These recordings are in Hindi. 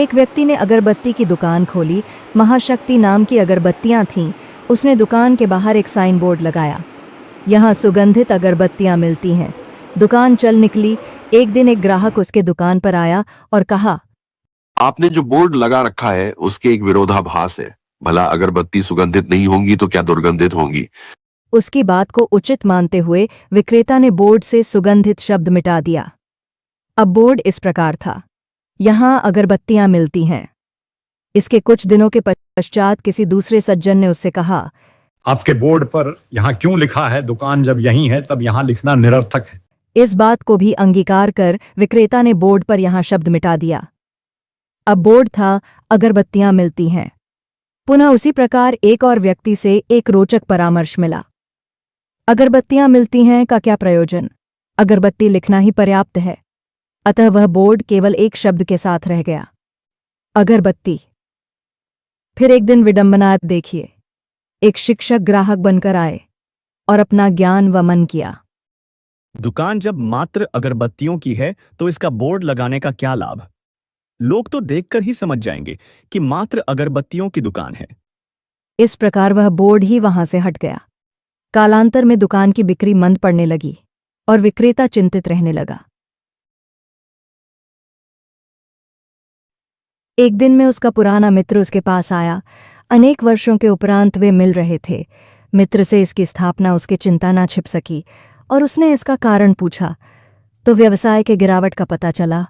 एक व्यक्ति ने अगरबत्ती की दुकान खोली। महाशक्ति नाम की अगरबत्तियां थीं। उसने दुकान के बाहर एक साइन बोर्ड लगाया, यहाँ सुगंधित अगरबत्तियां मिलती हैं। दुकान चल निकली। एक दिन एक ग्राहक उसके दुकान पर आया और कहा, आपने जो बोर्ड लगा रखा है उसके एक विरोधाभास है। भला अगरबत्ती सुगंधित नहीं होंगी तो क्या दुर्गंधित होंगी? उसकी बात को उचित मानते हुए विक्रेता ने बोर्ड से सुगंधित शब्द मिटा दिया। अब बोर्ड इस प्रकार था, यहाँ अगरबत्तियां मिलती हैं। इसके कुछ दिनों के पश्चात किसी दूसरे सज्जन ने उससे कहा, आपके बोर्ड पर यहाँ क्यों लिखा है दुकान जब यहीं है, तब यहाँ लिखना निरर्थक है। इस बात को भी अंगीकार कर विक्रेता ने बोर्ड पर यहाँ शब्द मिटा दिया। अब बोर्ड था, अगरबत्तियां मिलती हैं। पुनः उसी प्रकार एक और व्यक्ति से एक रोचक परामर्श मिला। अगरबत्तियां मिलती हैं का क्या प्रयोजन? अगरबत्ती लिखना ही पर्याप्त है। अतः वह बोर्ड केवल एक शब्द के साथ रह गया, अगरबत्ती। फिर एक दिन विडंबना देखिए, एक शिक्षक ग्राहक बनकर आए और अपना ज्ञान वमन किया। दुकान जब मात्र अगरबत्तियों की है तो इसका बोर्ड लगाने का क्या लाभ? लोग तो देखकर ही समझ जाएंगे कि मात्र अगरबत्तियों की दुकान है। इस प्रकार वह बोर्ड ही वहां से हट गया। कालांतर में दुकान की बिक्री मंद पड़ने लगी और विक्रेता चिंतित रहने लगा। एक दिन में उसका पुराना मित्र उसके पास आया। अनेक वर्षों के उपरांत वे मिल रहे थे। मित्र से इसकी स्थापना उसकी चिंता ना छिप सकी और उसने इसका कारण पूछा तो व्यवसाय के गिरावट का पता चला।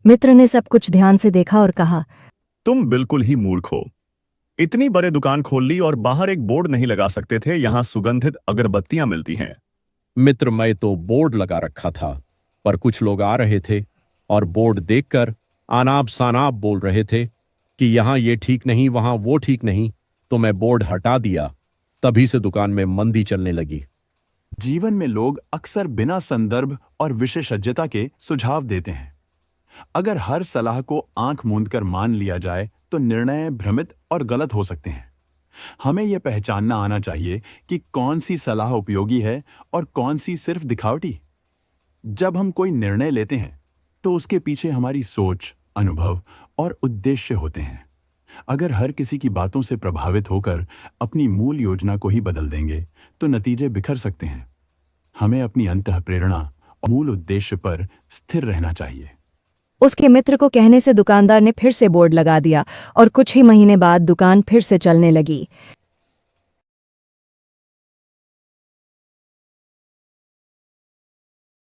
मित्र ने सब कुछ ध्यान से देखा और कहा, तुम बिल्कुल ही मूर्ख हो। इतनी बड़ी दुकान खोल ली और बाहर एक बोर्ड नहीं लगा सकते थे, यहाँ सुगंधित अगरबत्तियां मिलती हैं। मित्र, मैं तो बोर्ड लगा रखा था, पर कुछ लोग आ रहे थे और बोर्ड देखकर आनाब सानाब बोल रहे थे कि यहाँ ये ठीक नहीं, वहां वो ठीक नहीं, तो मैं बोर्ड हटा दिया। तभी से दुकान में मंदी चलने लगी। जीवन में लोग अक्सर बिना संदर्भ और विशेषज्ञता के सुझाव देते हैं। अगर हर सलाह को आंख मूंदकर मान लिया जाए तो निर्णय भ्रमित और गलत हो सकते हैं। हमें यह पहचानना आना चाहिए कि कौन सी सलाह उपयोगी है और कौन सी सिर्फ दिखावटी। जब हम कोई निर्णय लेते हैं तो उसके पीछे हमारी सोच, अनुभव और उद्देश्य होते हैं। अगर हर किसी की बातों से प्रभावित होकर अपनी मूल योजना को ही बदल देंगे तो नतीजे बिखर सकते हैं। हमें अपनी अंतःप्रेरणा और मूल उद्देश्य पर स्थिर रहना चाहिए। उसके मित्र को कहने से दुकानदार ने फिर से बोर्ड लगा दिया और कुछ ही महीने बाद दुकान फिर से चलने लगी।